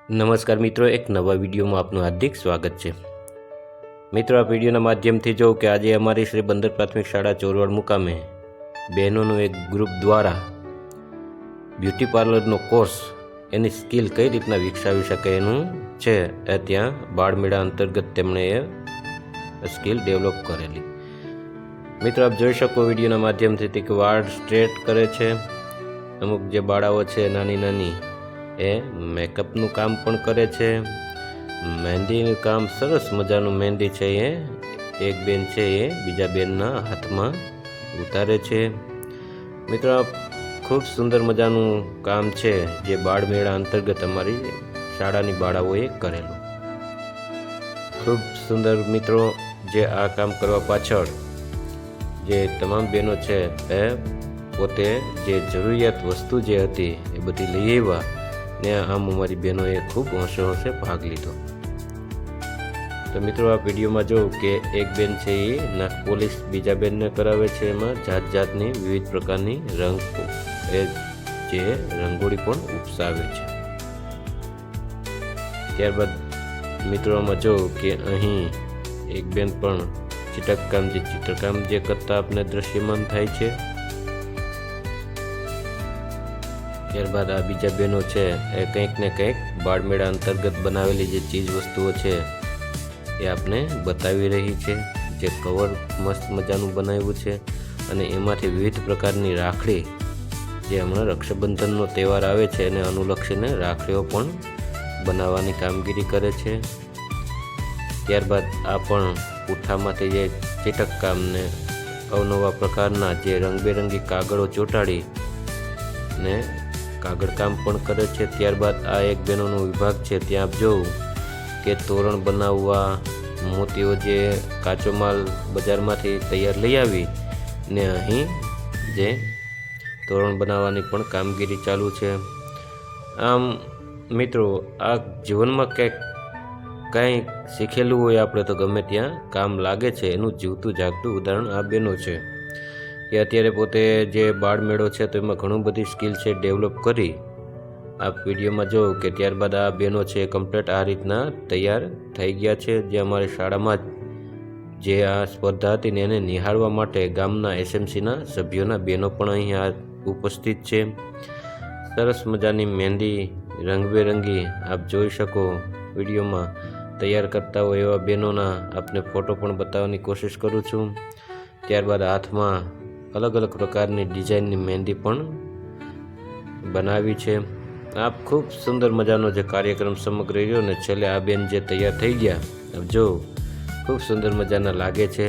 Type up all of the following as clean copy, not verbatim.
નમસ્કાર મિત્રો, એક નવા વિડીયોમાં આપનું હાર્દિક સ્વાગત છે। મિત્રો, આ વિડીયોના માધ્યમથી જોઉં કે આજે અમારી શ્રી બંદર પ્રાથમિક શાળા ચોરવાડ મુકામે બહેનોનું એક ગ્રુપ દ્વારા બ્યુટી પાર્લરનો કોર્સ એની સ્કિલ કઈ રીતના વિકસાવી શકે એનું છે એ ત્યાં બાળમેળા અંતર્ગત તેમણે એ સ્કિલ ડેવલપ કરેલી। મિત્રો, આપ જોઈ શકો વિડીયોના માધ્યમથી કે વાળ સ્ટ્રેટ કરે છે। અમુક જે બાળાઓ છે નાની નાની એ મેકઅપનું કામ પણ કરે છે। મહેંદીનું કામ સરસ મજાનું મહેંદી છે એ એક બેન છે એ બીજા બેનના હાથમાં ઉતારે છે। મિત્રો, આ ખૂબ સુંદર મજાનું કામ છે જે બાળમેળા અંતર્ગત અમારી શાળાની બાળાઓએ કરેલું। ખૂબ સુંદર મિત્રો, જે આ કામ કરવા પાછળ જે તમામ બહેનો છે એ પોતે જે જરૂરિયાત વસ્તુ જે હતી એ બધી લઈ આવ્યા ને આમ અમારી બહેનોએ ખૂબ હોંશે હોંશે ભાગ લીધો। તો મિત્રો, આ વિડીયોમાં જોઉં કે એક બેન છે એ નાક પોલિશ બીજા બેનને કરાવે છે। એમાં જાત જાતની વિવિધ પ્રકારની રંગ એ જે રંગોળી પણ ઉપસાવે છે। ત્યારબાદ મિત્રો આમાં જોઉં કે અહીં એક બેન પણ ચિત્રકામ જે કરતા આપને દ્રશ્યમાન થાય છે। ત્યારબાદ આ બીજા બહેનો છે એ કંઈક ને કંઈક બાળમેળા અંતર્ગત બનાવેલી જે ચીજ વસ્તુઓ છે એ આપને બતાવી રહી છે। જે કવર મસ્ત મજાનું બનાવ્યું છે અને એમાંથી વિવિધ પ્રકારની રાખડી, જે હમણાં રક્ષાબંધનનો તહેવાર આવે છે એને અનુલક્ષીને રાખડીઓ પણ બનાવવાની કામગીરી કરે છે। ત્યારબાદ આ પણ પૂઠામાંથી જે ચિટકકામને અવનવા પ્રકારના જે રંગબેરંગી કાગળો ચોંટાડી ને કાગળ કામ પણ કરે છે। ત્યારબાદ આ એક બહેનોનો વિભાગ છે, ત્યાં આપ જોઉં કે તોરણ બનાવવા, મોતીઓ જે કાચો માલ બજારમાંથી તૈયાર લઈ આવી ને અહીં જે તોરણ બનાવવાની પણ કામગીરી ચાલુ છે। આમ મિત્રો, આ જીવનમાં કંઈ શીખેલું હોય આપણે તો ગમે ત્યાં કામ લાગે છે। એનું જીવતું જાગતું ઉદાહરણ આ બહેનો છે કે અત્યારે પોતે જે બાળમેળો છે તો એમાં ઘણું બધી સ્કિલ છે ડેવલપ કરી આપ વિડીયોમાં જો કે ત્યારબાદ આ બહેનો છે કમ્પ્લીટ આ રીતના તૈયાર થઈ ગયા છે। જે અમારી શાળામાં જે આ સ્પર્ધા હતી ને એને નિહાળવા માટે ગામના એસએમસીના સભ્યોના બહેનો પણ અહીં ઉપસ્થિત છે। સરસ મજાની મહેંદી રંગબેરંગી આપ જોઈ શકો વિડીયોમાં તૈયાર કરતા હોય એવા બહેનોના આપને ફોટો પણ બતાવવાની કોશિશ કરું છું। ત્યારબાદ હાથમાં અલગ અલગ પ્રકારની ડિઝાઇનની મહેંદી પણ બનાવી છે। આપ ખૂબ સુંદર મજાનો જે કાર્યક્રમ સમગ્ર રહ્યો ને છેલ્લે આ બેન જે તૈયાર થઈ ગયા જો ખૂબ સુંદર મજાના લાગે છે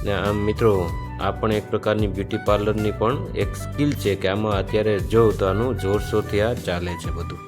ને આમ મિત્રો, આ પણ એક પ્રકારની બ્યુટી પાર્લરની પણ એક સ્કિલ છે કે આમાં અત્યારે જોઉં તો આનું જોરશોરથી આ ચાલે છે બધું।